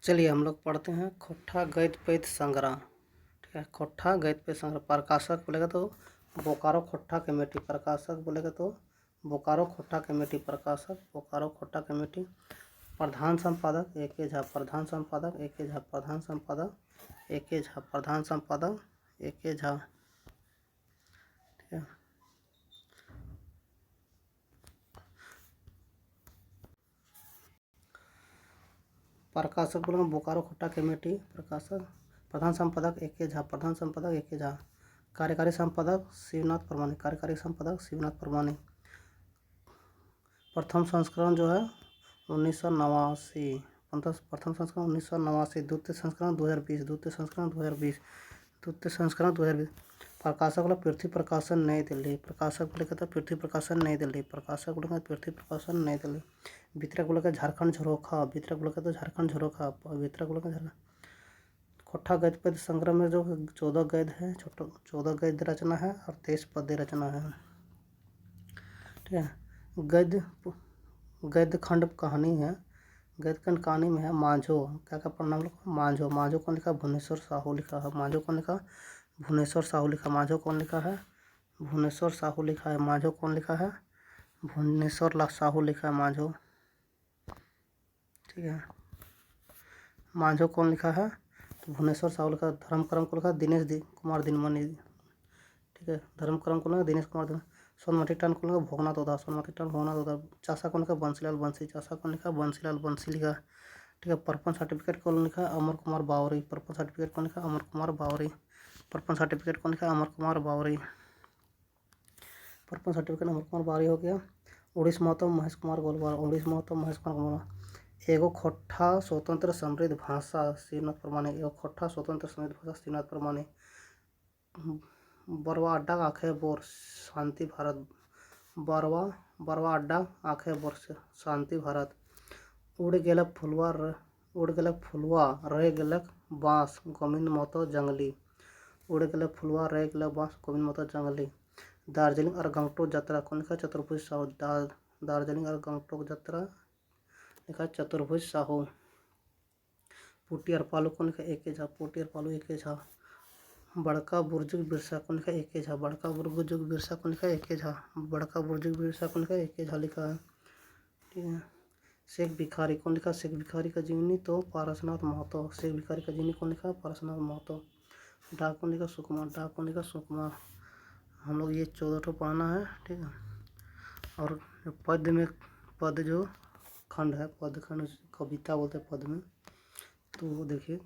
चलिए हम लोग पढ़ते हैं खोट्ठा गद्य पद्य संग्रह। ठीक है, खोट्ठा गद्य पद्य संग्रह। प्रकाशक बोलेगा तो बोकारो खोट्ठा कमेटी। प्रकाशक बोलेगा तो बोकारो खोट्ठा कमेटी। प्रकाशक बोकारो खोट्ठा कमेटी। प्रधान संपादक A.K. झा। प्रधान संपादक A.K. झा। प्रधान संपादक A.K. झा। प्रधान संपादक A.K. झा। ठीक है, प्रकाशक बोलेंगे बोकारो खोट्ठा कमेटी। प्रकाशक प्रधान संपादक A.K. झा। प्रधान संपादक A.K. झा। कार्यकारी संपादक शिवनाथ परमानी। कार्यकारी संपादक शिवनाथ परमानी। प्रथम संस्करण जो है 1989। प्रथम संस्करण 1989। द्वितीय संस्करण 2020। द्वितीय संस्करण 2020। द्वितीय संस्करण 2020। प्रकाशक बोला पृथ्वी प्रकाशन नई दिल्ली। प्रकाशक बोले कहता पृथ्वी प्रकाशन नई दिल्ली। प्रकाशक बोले पृथ्वी प्रकाशन नई दिल्ली। वितरक बोले झारखंड झरोखा। वितरक बोले कहता झारखंड झरोखा। वितरक बोले झारखंड। खोट्ठा गद्य पद्य संग्रह में जो 14 गद्य है, 14 गद्य रचना है और 23 पद्य रचना है। ठीक है, गद्य खंड कहानी है। गद्य खंड कहानी में है मांझो। क्या क्या पढ़ना हम लोग? मांझो। मांझो कौन लिखा? भुवनेश्वर साहू लिखा है। मांझो कौन लिखा? भुवनेश्वर साहू लिखा। मांझो कौन लिखा है? भुवनेश्वर साहू लिखा है। मांझो कौन लिखा है? भुवनेश्वर साहू लिखा है मांझो। ठीक है, मांझो कौन लिखा है? तो भुवनेश्वर साहू लिखा। धर्मक्रम को लिखा दिनेश कुमार दिनमणि। ठीक है, धर्मक्रम को लिखा दिनेश कुमार दिनमणि। सोनमती टन को लिखा भोगनाथ ओदा। सोनमती टन भोगनाथ ओदा। चासा को लिखा बंसीलाल बंसी। चासा को लिखा बंसीलाल बंसी लिखा। ठीक है, परपन सर्टिफिकेट को लिखा अमर कुमार बावरी। परपन सर्टिफिकेट को लिखा अमर कुमार बावरी। परपन सर्टिफिकेट को लिखा अमर कुमार बावरी। परपन सर्टिफिकेट अमर कुमार बावरी हो गया। उड़ीस महतो महेश कुमार गोलवार। उड़ीस महतो महेश कुमार गोलवार। एगो खोट्ठा स्वतंत्र समृद्ध भाषा शिवनाथ परमानी। एगो खोट्ठा स्वतंत्र समृद्ध भाषा शिवनाथ परमानी। बरवा अड्डा आंखें बोर शांति भारत। बरवा अड्डा आंखें बोर शांति भारत। उड़ गेलक फुलवा रह गेलक बाँस गोविंद महतो जंगली। उड़ गेलक फुलवा रह गेलक बाँस गोविंद महतो जंगली। दार्जिलिंग और गंगटोक यात्रा कौन लिखा? चतुर्भुज साहू। दार्जिलिंग और गंगटोक यात्रा लिखा चतुर्भुज साहू। पुटी और पालू कौन लिखा? A.K. झा। पुटी और पालू A.K. झा। बड़का बुर्जुग बिरसा कौन लिखा? A.K. झा। बड़का बुर्जुग बिरसा कौन लिखा? A.K. झा। बड़का बुर्जुग बिरसा कौन लिखा? A.K. झा लिखा है। ठीक है, शेख भिखारी कौन लिखा? शेख भिखारी का जीवनी तो पारसनाथ महतो। शेख भिखारी का जीवनी कौन लिखा? पारसनाथ महतो। डाक कौन लिखा? सुकुमार। डाक कौन लिखा? सुकुमार। हम लोग ये 14 ठो पढ़ना है। ठीक है, और पद्य में पद्य जो खंड है, पद्य खंड कविता बोलते हैं पद्य में, तो वो देखिए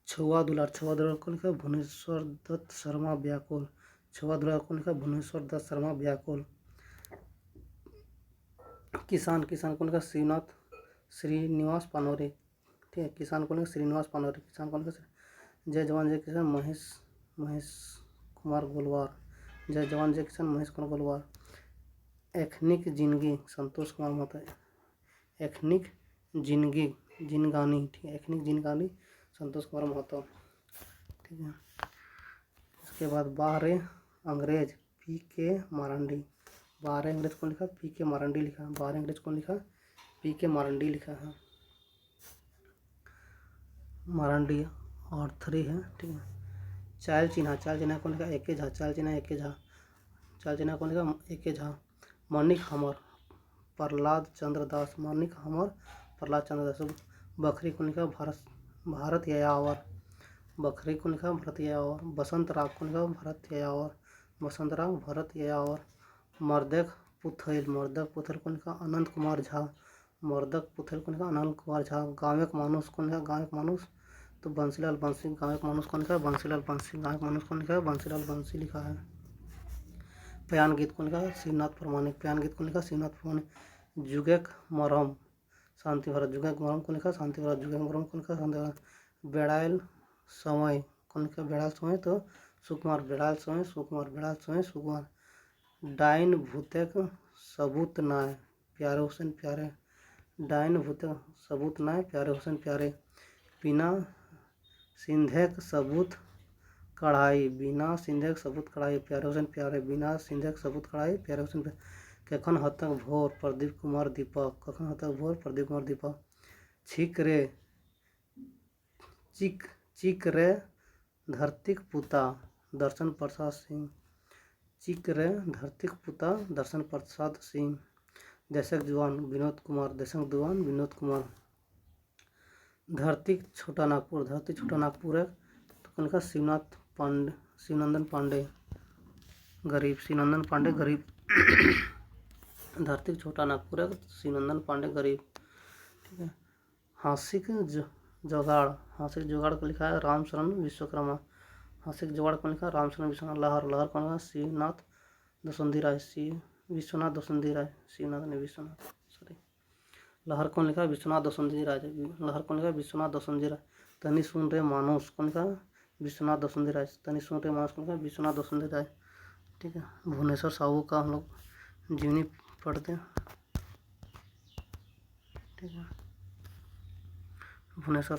छुआ दुलार। छुआ दुलार को लिखा भुवनेश्वर दत्त शर्मा व्याकुल। छुआ दुलार को लिखा भुवनेश्वर दत्त शर्मा व्याकुल। किसान को लिखा श्रीनिवास पानोरे। ठीक है, किसान को लिखा श्रीनिवास पानोरे। किसान को लिखा जय जवान जय किसान महेश कुमार गोलवार। जय जवान जय किसान महेश कुमार गोलवार। एथनिक जिंदगी संतोष कुमार महतो। एथनिक जिनगानी। ठीक है, एथनिक जिनगानी संतोष कुमार महतो। ठीक है, इसके बाद बाहरे अंग्रेज P.K. मारंडी। बाहरे अंग्रेज कौन लिखा? P.K. मारंडी लिखा। बाहरे अंग्रेज कौन लिखा? P.K. मारंडी लिखा है। मारंडी और 3 है। ठीक है, चायल चिन्हा कौन लिखा? A.K. झा। चायल चिन्हा A.K. झा। चायल चिन्हा कौन लिखा? A.K. झा। मानिक हमर प्रहलाद चंद्र दास। मानिक हमर प्रहलाद चंद्र दास। बखरी कौन लिखा? भारत यायावर। बखरी कौन लिखा? भरत यायावर। बसंत राग कौन लिखा? भरत यायावर। बसंत राग भरत यायावर। मर्दक पुथैल कौन लिखा? अनंत कुमार झा। मर्दक पुथैल कौन लिखा? अनंत कुमार झा। गाँवेक मानुष कौन लिखा? गाँवेक मानुष तो बंसीलाल बंसी। गाँवेक मानुष कौन लिखा? बंसीलाल बंसी। गाँवेक मानुष कौन लिखा है? बंसीलाल बंसी लिखा है। प्यान गीत कौन लिखा? शिवनाथ परमानी। प्यान गीत कौन लिखा? शिवनाथ परमानी। जुगेक मरहम शांति भारत। जुगेक मरहम कौन लिखा? शांति भारत। जुगेक मरहम कौन लिखा? शांति भारत। बेड़ायल समय कौन लिखा? बेड़ायल समय तो सुकुमार। बेड़ायल समय सुकुमार। बेड़ायल समय सुकुमार। डाइन भूतेक सबूत नाय प्यारे हुसैन प्यारे। डाइन भूतेक सबूत नाय प्यारे हुसैन प्यारे। बिना सिंधेक सबूत कढ़ाई। बिना सिंधेक सबूत कढ़ाई प्यारे हुसैन प्यारे। बिना सिंधेक सबूत कढ़ाई प्यारे हुसैन प्यारे। कखन हतक भोर प्रदीप कुमार दीपक। कखन हतक भोर प्रदीप कुमार दीपक। छिक रे चिक चिक रे धरतीक पुता दर्शन प्रसाद सिंह। चिक रे धरतीक पुता दर्शन प्रसाद सिंह। देशक जवान विनोद कुमार। देशक जवान विनोद कुमार। धरती छोटा नागपुर। धरती छोटा नागपुर है तो कौन लिखा? शिवनाथ पांडे, शिवनंदन पांडे गरीब। शिवनंदन पांडे गरीब। धरती छोटा नागपुर है शिवनंदन पांडे गरीब। ठीक है। हासिक जुगाड़। हासिक जुगाड़ को लिखा है रामशरण विश्वकर्मा। हासिक जुगाड़ को लिखा है रामशरण विश्वकर्मा। लहर। लहर कौन लिखा? शिवनाथ दसुंधी राय। विश्वनाथ दसुंधी राय। शिवनाथ ने विश्वनाथ, सॉरी। लहर कौन लिखा? विश्वनाथ दसुंधी राय। लहर कौन लिखा? विश्वनाथ दसुंधी राय। तनी सुन रे मानुस कौन लिखा? विश्वनाथ दसुंधी राय। तनी सुन रे मानुस कौन लिखा? विश्वनाथ दसुंधी राय। ठीक है। भुवनेश्वर साहू का हम लोग जीवनी पढ़ते हैं। ठीक है। भुवनेश्वर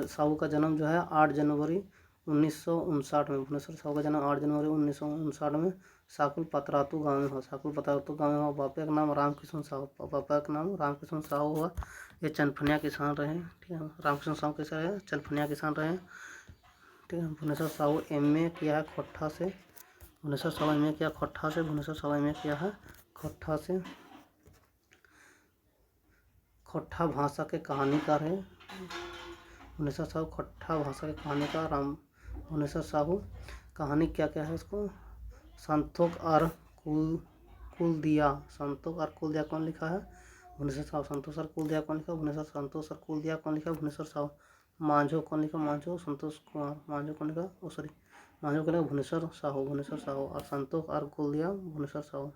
साहू का जन्म जो है 8 जनवरी 1959 में। भुवनेश्वर साहू का जन्म 8 जनवरी 1959 में साकुल पतरातू गाँव में हुआ। साकुल पतरातू गाँव में हुआ। बापा का नाम रामकिशन साहू। पापा का नाम रामकिशन साहू हुआ। ये चनफनिया किसान रहे। ठीक है। रामकिशन साहू कैसे रहे? चनफनिया किसान रहे। ठीक है। भुवनेश्वर साहू MA किया है खोट्ठा से। भुवनेश्वर साहू MA किया खोट्ठा से। भुवनेश्वर साहू MA किया है खोट्ठा से। खोट्ठा भाषा के कहानीकार है भुवनेश्वर साहू। खोट्ठा भाषा के कहानीकार भुवनेश्वर साहू। कहानी क्या क्या है इसको? संतोष और कुलदिया। संतोष और कुलदिया कौन लिखा है? भुवनेश्वर साहू। संतोष और कुलदिया कौन लिखा? भुवनेश्वर। संतोष और कुलदिया कौन लिखा? भुवनेश्वर साहू। मांझो कौन लिखा? मांझो संतोष कुमार। मांझो कौन लिखा? सॉरी, मांझो कौन लिखा? भुवनेश्वर साहू। भुवनेश्वर साहू। और संतोष और कुलदिया भुवनेश्वर साहू।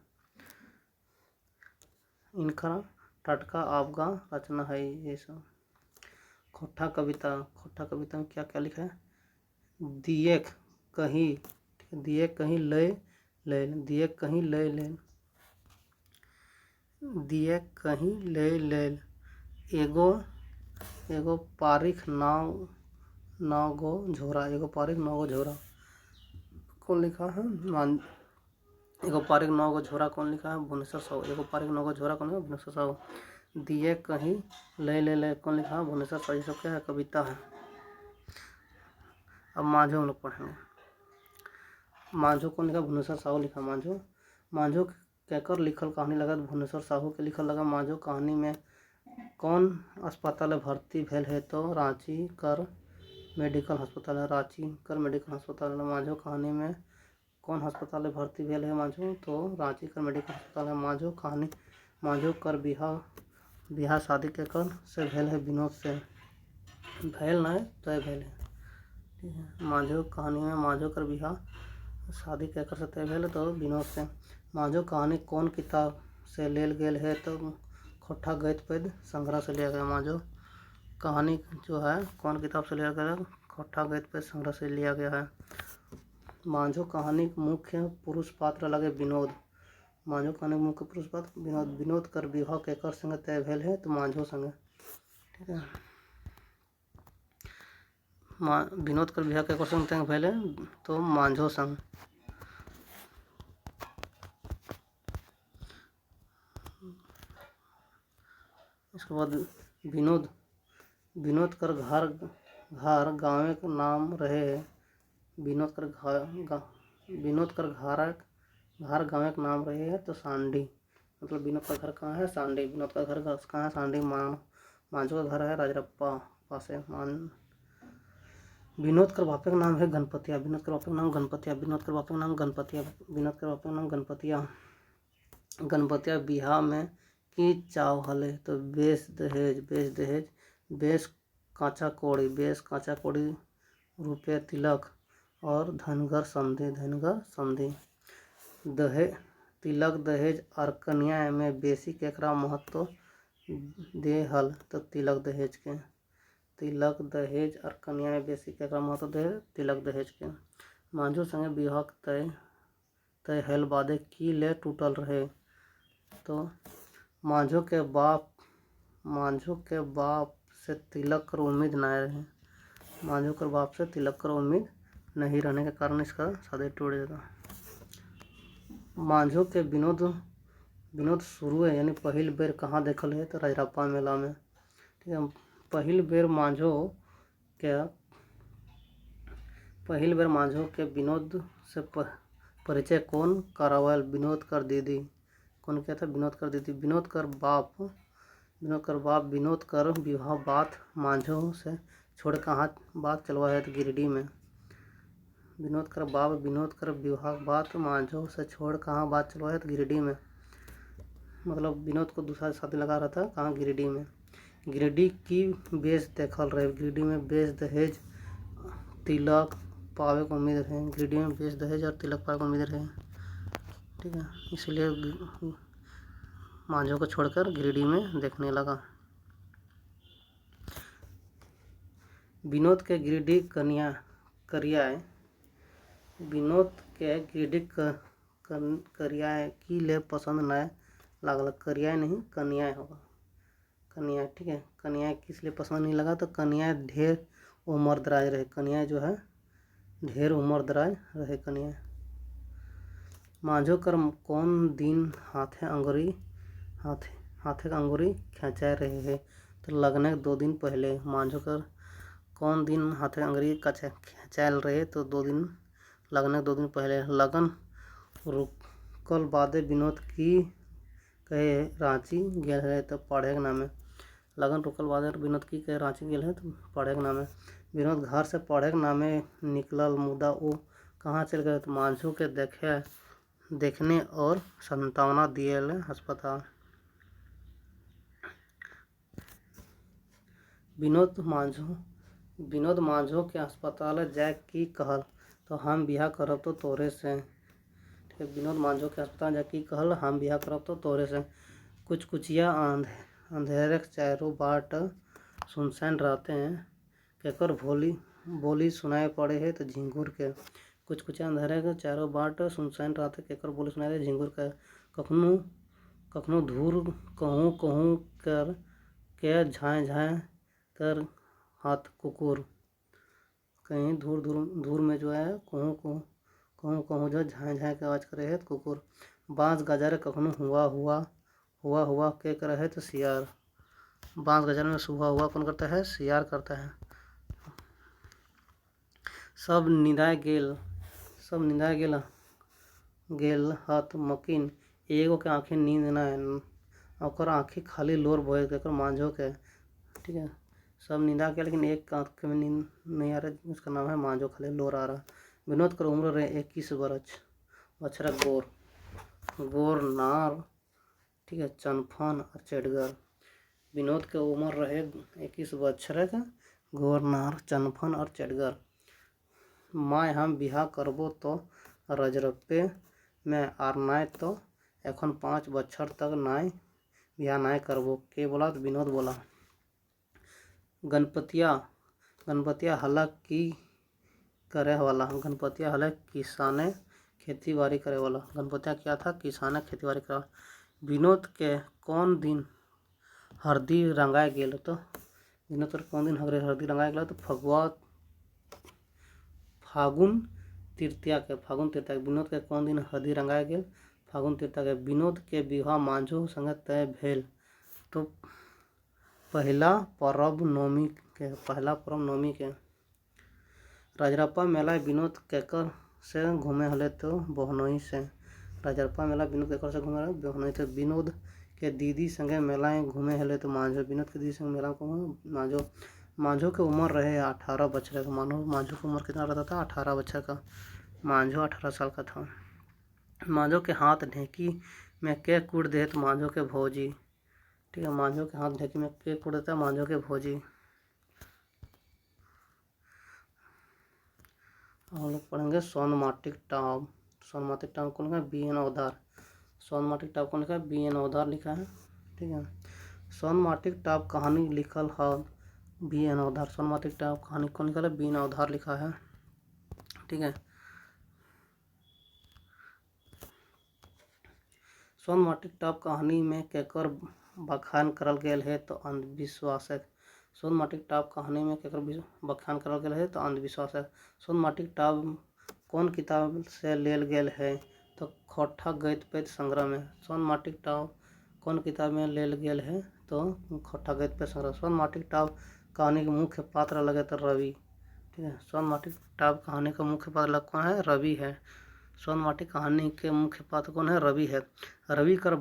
इनका टटका आपका रचना है ये सब। खोट्ठा कविता। खोट्ठा कविता में क्या क्या लिखा है? दिएक कहीं, दिए कहीं लय ले, दिए कहीं लय ले, दिए कहीं लय ले, एगो पारिख नाव गो झोरा। एगो पारिख नाव गो झोरा कौन लिखा है? एगो पारिख नाव गो झोरा कौन लिखा है? भुवनेश्वर साहू। एगो पारिख नाव गो झोरा कौन है? भुवनेश्वर साहू। दिए कहीं लय ले कौन लिखा है? भुवनेश्वर साहू। ये सब क्या है? कविता है। अब मांझो हम लोग पढ़ेंगे। मांझो कौन लिखा? भुवनेश्वर साहू लिखा। मांझो कहकर लिखल कहानी लगा भुवनेश्वर साहू के लिखल लगा। मांझो कहानी में कौन अस्पताल भर्ती भेल है? तो रांची कर मेडिकल अस्पताल है। रांची कर मेडिकल अस्पताल है। मांझो कहानी में कौन अस्पताल भर्ती भेल है? मांझो तो रांची कर मेडिकल अस्पताल है। मांझो कहानी मांझो कर बिहार शादी के कर से भेल है? विनोद से। भेल नहीं तय भेल है। ठीक है। मांझो कहानी में मांझो कर बिहार शादी कहकर से तय भेल तो विनोद से। मांझो कहानी कौन किताब से लेल गेल है? तो खोट्ठा गद्य पद्य संग्रह से लिया गया। मांझो कहानी जो है कौन किताब से लिया गया? खोट्ठा गद्य पद्य संग्रह से लिया गया है। मांझो कहानी मुख्य पुरुष पात्र लगे विनोद। मांझो कहानी मुख्य पुरुष पात्र विनोद। विनोद कर विवाह केकर संग तय भेल है? तो मांझो संग। ठीक है। विनोद कर विवाह केकर संग तय भेल है? तो मांझो संग। इसके बाद विनोद कर घर गाँव का नाम रहे है। विनोद कर घर गाँव का नाम रहे है तो सांडी। मतलब विनोद का घर कहाँ है? सांडी। विनोद का घर कहाँ है? सांडी। मांझो का घर है राजरप्पा पास है। विनोद कर बापे का नाम है गणपतिया। विनोद कर बापे का नाम गणपतिया। विनोद कर बापे का नाम गणपतिया। विनोद कर बापे का नाम गणपतिया। गणपतिया बिहार में की चाव हले? तो बेस दहेज, बेस कांचा कौड़ी, रुपये तिलक और धनगर समधी। तिलक दहेज और कन्या में बेसी केकरा महत्व दे हल? तो तिलक दहेज के। तिलक दहेज और कन्या में बेसी केकरा महत्व दे? तिलक दहेज के। मांझो संगे विवाह तय हल बादे की ले टूटल रहे? तो मांझो के बाप से तिलक कर उम्मीद न रहे। मांझो के बाप से तिलक कर उम्मीद नहीं रहने के कारण इसका शादी टूट जाता। मांझो के विनोद शुरू है यानी पहिल बेर कहाँ देखल है तो राजरप्पा मेला में। ठीक है, पहिल बेर मांझो के विनोद से परिचय कौन करावल? विनोद कर दीदी। कौन किया था? विनोद कर दीदी। विनोद कर बाप विनोद कर विवाह बात मांझो से छोड़ कहाँ बात चलवा है तो गिरिडीह में। विनोद कर बाप विनोद कर विवाह बात मांझो से छोड़ कहाँ बात चलवा है तो गिरिडीह में। मतलब विनोद को दूसरा शादी लगा रहा था कहाँ? गिरिडीह में। गिरिडीह की बेच देखल रहे। गिरिडीह में बेच दहेज तिलक पावे को उम्मीद रहे। गिरिडीह में बेच दहेज और तिलक पावे को उम्मीद रहे। ठीक है, इसलिए मांझो को छोड़कर गिरिडीह में देखने लगा। विनोद के गिरिडीह करियाए की ले पसंद नए लागल। करियाए नहीं कन्याए होगा। कन्याए, ठीक है, कन्याए किस लिए पसंद नहीं लगा तो कन्याए ढेर उम्र दराज रहे। कन्याए जो है ढेर उम्र दराज रहे कन्याए। मांझो कर कौन दिन हाथे अंगूरी खिंचाए रहे है तो लगने 2 दिन पहले। मांझो कर कौन दिन हाथे अंगूरी खिंचायल रहे तो 2 दिन लगने 2 दिन पहले। लगन रुकल बादे विनोद की कहे रांची गेल है तो पढ़े के नामे। लगन रुकल बादे विनोद की कहे रांची गेल है तो पढ़े के नामे। विनोद घर से पढ़े के नामे निकलल मुदा वो कहाँ चल गए तो मांझो के देखने और सांत्वना दिएले अस्पताल। विनोद मांझो के अस्पताल जाए की कहल तो हम बियाह करब तो तोरे से। ठीक है, विनोद मांझो के अस्पताल जाए की कहल हम बियाह करब तो तोरे से। कुछ कुचिया अंधेरे चारों बाट सुनसान रहते हैं केकर बोली सुनाई पड़े है तो झिंगुर के। कुछ कुचिया अंधेरे के चारों बाट सुनसान रहते केकर बोली सुनाई दे झिंगुर के। कखनो धूर कहूँ कर के झाए कर हाथ कुकुर। कहीं धूर में जो है कहूँ जो झाए के आवाज करे है तो कुकुर। बांस गजार कखनो हुआ के करे है तो सियार। बांस गजार में हुआ कौन करता है? सियार करता है। सब निदाए गेल हत मकीन एगो के आँखें नींद न ओकर आँखी खाली लोर बोए केकर मांझो के। ठीक है, सब नींदा के लेकिन एक आँख में नींद नहीं आ रहा, उसका नाम है मांझो, खाली लोर आ रहा। विनोद कर उम्र रहे 21 वर्ष। बछरा गोर नार, ठीक है, चनफन और चेडगर। विनोद के उम्र रहे 21 बछर का गोर नार चनफन और चेडगर। माय हम बिहा करबो तो रजरप्पे में आर नाय तो एखन 5 बछर तक नाय बिहा नाय करबो। के बोला तो विनोद बोला। गणपतिया हला की करे वाला। गणपतिया हला किसाने खेती बाड़ी करे वाला। गणपतिया क्या था? किसाने खेती बाड़ी करे वाला। विनोद के कौन दिन हरदी रंगाए गेल तो विनोद के कौन दिन हरदी रंगाए गेल तो फागुन तृतीया के। विनोद के कौन दिन हरदी रंगाए गेल? फागुन तृतीया के। विनोद के विवाह मांझो संगे तय भेल तो पहला पर्व नवमी के। राजरप्पा मेला विनोद केकर से घूमे हले तो बहनोई से। राजरप्पा मेला विनोद केकर से घूमे बहनोई से। विनोद के दीदी संगे मेला घूमे हले तो मांझो। विनोद के दीदी संगे मेला घूमे मांझो के उम्र रहे 18 बछर का। मांझो की उम्र कितना रहता था? 18 बछर का। मांझो 18 साल का था। मांझो के हाथ ढेंकी में के कूट दे तो मांझो के भौजी। ठीक है, मांझो के हाथ ढेंकी में के कूट देता है मांझो के भौजी। हम लोग पढ़ेंगे सोनमाटिक टाप। सोनमाटिक टाप कौन लिखा है? बी एन ओधार। सोनमाटिक टाप कौन लिखा है? बी एन ओधार लिखा है। ठीक है, सोनमाटिक टाप कहानी लिखल है बी एन ओधार। सोनमाटिक टाप कहानी कौन लिखल है? बी एन ओधार लिखा है। ठीक है, सोनमाटिक टाप कहानी में केकर बखान करल गेल है तो अंधविश्वास है। सोनमाटिक टाप कहानी में केकर बखान करल गेल है तो अंधविश्वास है। सोनमाटिक टाप कौन किताब से लेल गेल है तो खोठा गैत पैत संग्रह में। सोन माटिक टाव कौन किताब में लेल गेल है? तो खोठा गैत पैत संग्रह। सोन माटिक टाव कहानी के मुख्य पात्र लगे तो रवि। ठीक है, सोन माटिक टाव कहानी का मुख्य पात्र लग कौन है? रवि है। सोन माटिक कहानी के मुख्य पात्र कौन है? रवि है। रवि कर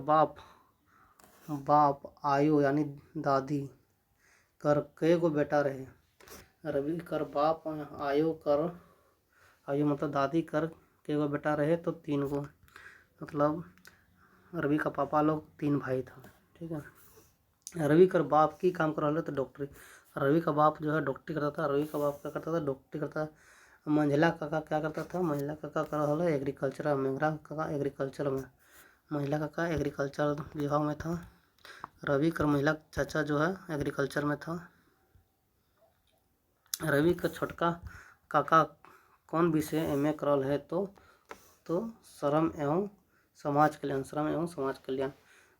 बाप आयो यानी दादी कर कई गो बेटा रहे? रवि कर बाप आयो मतलब दादी कर कई गो बेटा रहे? तो 3 गो। मतलब रवि का पापा लोग 3 भाई था। ठीक है। रवि कर बाप की काम कर रहा तो डॉक्टरी। रवि का बाप जो है डॉक्टरी करता था। रवि का बाप क्या करता था? डॉक्टरी करता। मंझला काका क्या करता था? मंझला काका कर रहा है एग्रीकल्चर। मेघरा काका एग्रीकल्चर में। महिला काका एग्रीकल्चर विभाग में था। रवि कर महिला चाचा जो है एग्रीकल्चर में था। रवि का छोटका काका कौन विषय एमए करल है? तो श्रम एवं समाज कल्याण। श्रम एवं समाज कल्याण।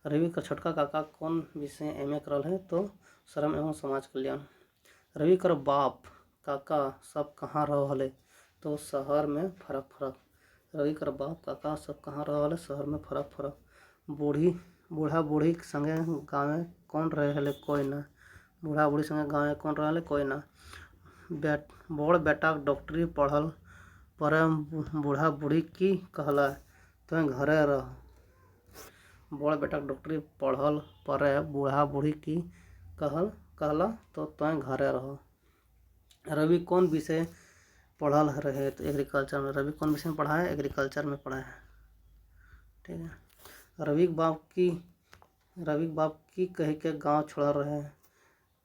रवि का छोटका काका कौन विषय एमए करल है? तो श्रम एवं समाज कल्याण। रवि कर बाप काका सब कहाँ रहल है? तो शहर में फरक। रवि कर बाप काका सब कहाँ रहल है? शहर में फरक। बूढ़ा बूढ़ी संगे गाँव में कौन रहे? कोई ना। बूढ़ा बूढ़ी संगे गाँव में कौन रहे? कोई ना। बड़ बेटा डॉक्टरी पढ़ल पर बूढ़ा बूढ़ी की कहला? तो घरे रह। बड़ बेटा डॉक्टरी पढ़ल पर बूढ़ा बूढ़ी की कहला? तो घरे रह। रवि कौन विषय पढ़ल रहे? तो एग्रीकल्चर में। रवि कौन विषय में पढ़ा है? एग्रीकल्चर में पढ़ा है। ठीक है। रवि बाप की कह के गाँव छोड़ रहे?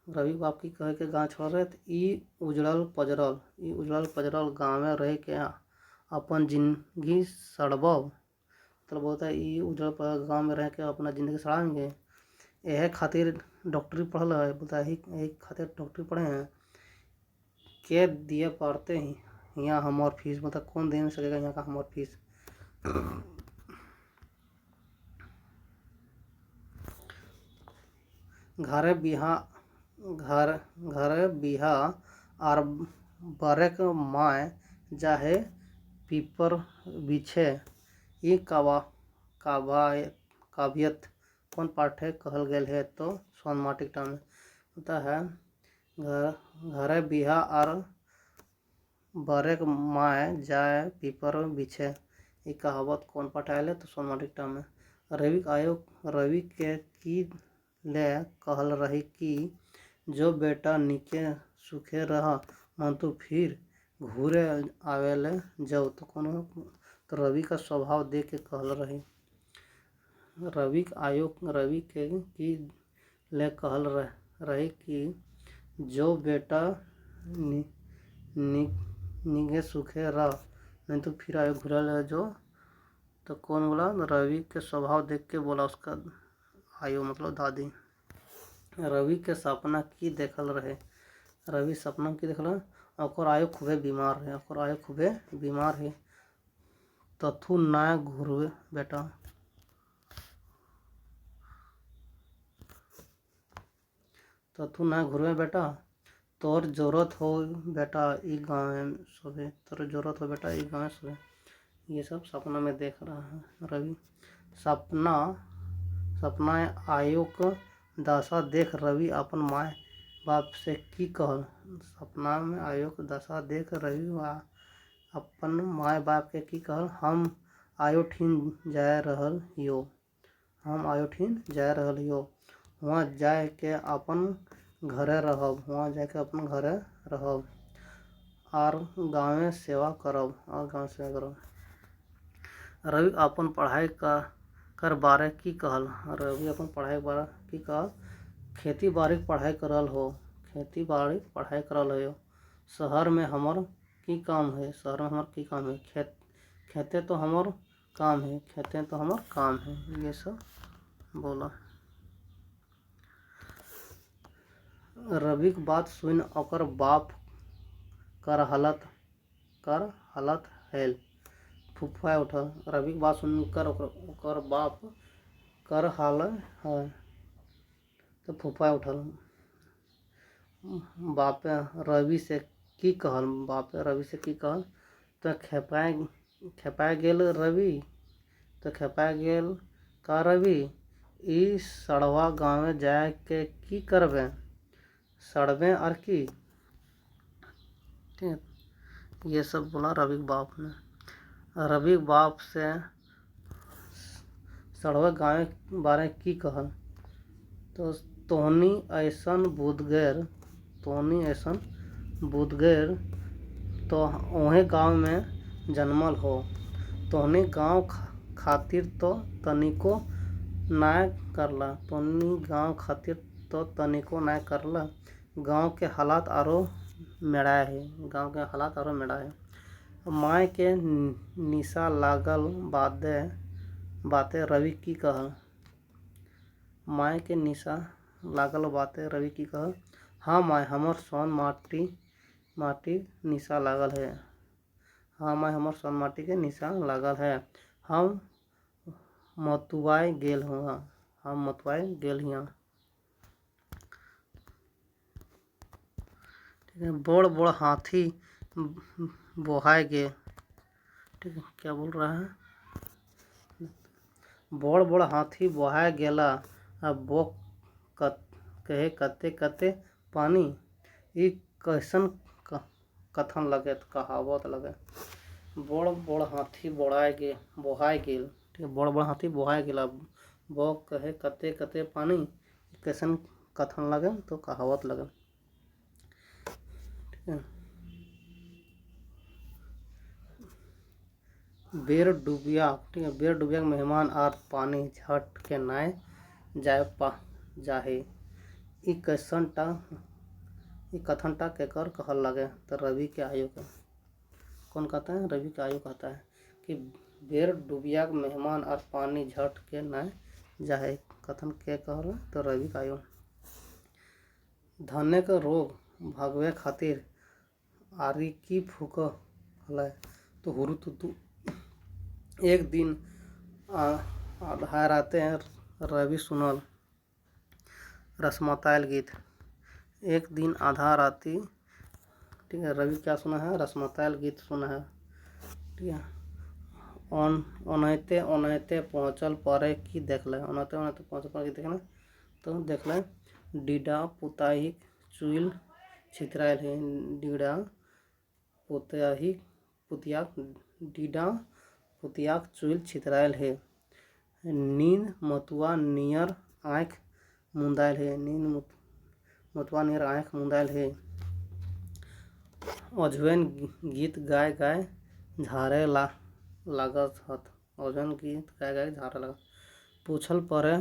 रवि बाप की कह के गाँव छोड़ रहे? तो ई उजड़ल पजरल गाँव में रह के अपन जिंदगी सड़बब। मतलब बोलता है ई उजड़ल पजरल गाँव में रह के अपना जिंदगी सड़ाएंगे। यह खातिर डॉक्टरी पढ़ल है। बोलता है यही खातिर डॉक्टरी पढ़े हैं। के दिए पढ़ते ही यहाँ हमार फीस। मतलब कौन दे सकेगा यहाँ का हमार फीस? घरे बिहा आर बरेक माय जाहे पीपर बिछे। ई काव्यत कौन पाठे कहल गेल है? तो सोन माटिक टाव में। होता है घरे बिहा आर बरेक माय जाए पीपर बिछे। ई कहावत कौन पाठ आयल है? तो सोन माटिक टाव में। रवि के की ले कहल रही कि जो बेटा निके सुखे रह मंतु फिर घूरे आवेले जाओ। तो कौन? तो रवि का स्वभाव देख के कहल रही। रवि के की ले कहल रही कि जो बेटा निगे सुखे रह मंतु फिर आवे घूरे जो। तो कौन बोला? रवि के स्वभाव देख के बोला उसका आयु मतलब दादी। रवि के सपना की देखल रहे? रवि सपना की देखल रहे? ओकर आयु खूबे बीमार है। तथु ना घूरवे बेटा। तोर जरूरत हो बेटा ई गाँव में सोवे। ये सब सपना में देख रहा है रवि। सपना आयुक दशा देख रवि अपन माय बाप से की कहल? सपना में आयुक दशा देख रवि अपन माय बाप के की कहल? हम आयोठिन जाय रहल यो। वहाँ जाए के अपन घरे रहब। आर गाँव सेवा करब। रवि अपन पढ़ाई कर बारे की कहल? रवि अपन पढ़ाई बारे की कहल? खेती बाड़ी पढ़ाई करल हो। शहर में हमर की काम है? खेते तो हमर काम है। ये सब बोला। रविक बात सुन ओकर बाप कर हालत हैल। फुफुआ उठल। रवि की बात सुनकर ओकर बाप कर हाल है तो फुफुआ उठल। बापे रवि से की कहल? तो खेपाए गेल रवि तो खेपा गेल का रवि ई सड़वा गाँव जाए के की करबे, सड़बे और की। ठीक है, ये सब बोला रवि के बाप ने। रवि के बाप से सड़वा गाँव के बारे की कहल, तो तोहनी ऐसन बुदगेर तो ओहे गाँव में जन्मल हो, तोहनी गाँव खातिर तो तनिको नाय करला, गाँव के हालात आरो मेढ़ाए है, माय के निशा लागल बाते रवि की कहल, हाँ माय हमर सोन माटी निशा लागल है, हम मतुआय गेल हिया। ठीक है, बड़ बड़ हाथी बोहाय गे। ठीक है, क्या बोल रहा है, बड़ बड़ हाथी बोहाय गेला, अब बो कहे कते कते पानी, ई कैसन कथन लगे, कहावत लगे। बड़ बड़ हाथी बोहाय गेल, ठीक है, बड़ बड़ हाथी बोहाय गेला, बो कहे कते कते पानी, कैसन कथन लगे, तो कहावत लगे। ठीक है, बेर डूबिया, ठीक है, बेर डूबिया मेहमान आर पानी झट के नाय जाहे, ई कथन टा केकर कहल लगे, तो रवि के आयु के। कौन कहता है, रवि का आयु कहता है कि बेर डूबिया मेहमान और पानी झट के नाय जाहे, कथन के कहल, तो रवि का आयु। धने के रोग भागवे खातिर आरी की फूक हलै, तो हुरुतुतु। एक दिन आधा राते रवि सुनल रसमतायल गीत, एक दिन आधा राती, ठीक है, रवि क्या सुना है, रसमतायल गीत सुना है। ठीक है, ओनहते पहुँचल परे की देखले, तो देखले डीडा पुताहिक चुइल छितरायल है, पुतियाक चुइल छितरायल है, नींद मतुआ नियर आँख मुंदायल है, अजवेन गीत गाय झारे लागत हत, पूछल परे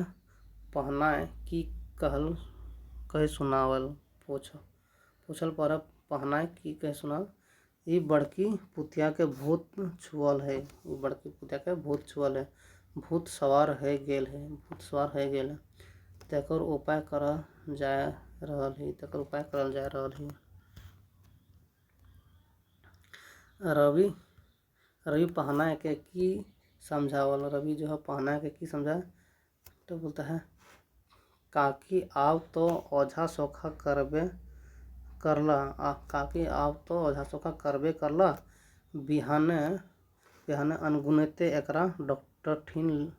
पहनाए की कहे सुनावल, पूछल परे पहनाए की कहे सुनावल, ई बड़की पुतिया के भूत छुअल है, भूत सवार है गेल है, तेकर उपाय करल जाय रहल है। रवि पहनाए के की समझावल, रवि जो है पहनाए के की समझाए, तो बोलता है काकी आव तो ओझा सोखा करबे करला, बिहाने अनगुनते एकरा डॉक्टर ठिन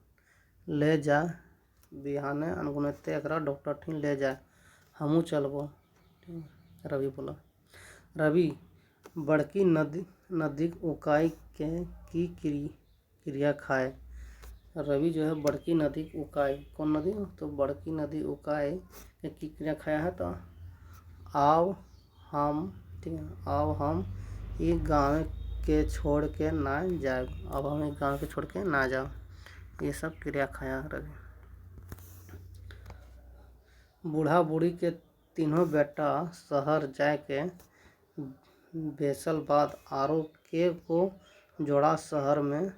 ले जा, हमू चलबो। रवि बोला, रवि बड़की नदी उकाई के की क्रिया खाए, रवि जो है बड़की नदी उकाई, कौन नदी, तो बड़की नदी उकाई के की क्रिया खाया है, तो आओ हम ई गाँव के छोड़ के ना जाओ, ये सब क्रिया खाया रवि। बूढ़ा बूढ़ी के तीनों बेटा शहर जाए के बेसल बाद आरो के को जोड़ा शहर में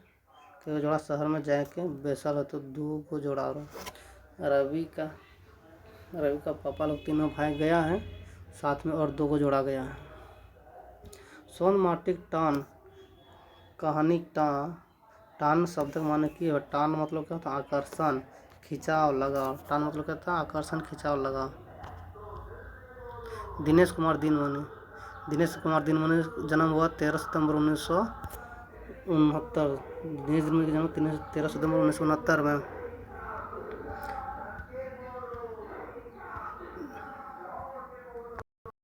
जाए के बेसल है, तो 2 को जोड़ा और रवि का पापा लोग तीनों भाई गया है, साथ में और 2 को जोड़ा गया है। सोन माटिक टान, कहानी टान शब्द का माने की है, टान मतलब क्या था, आकर्षण, खिंचाव, लगाव, टान मतलब क्या था, आकर्षण, खिंचाव, लगाव। दिनेश कुमार दिनमणि जन्म हुआ 13 सितंबर उनहत्तर। दिनेश दिनमनी का जन्म 13 सितंबर 1969 में।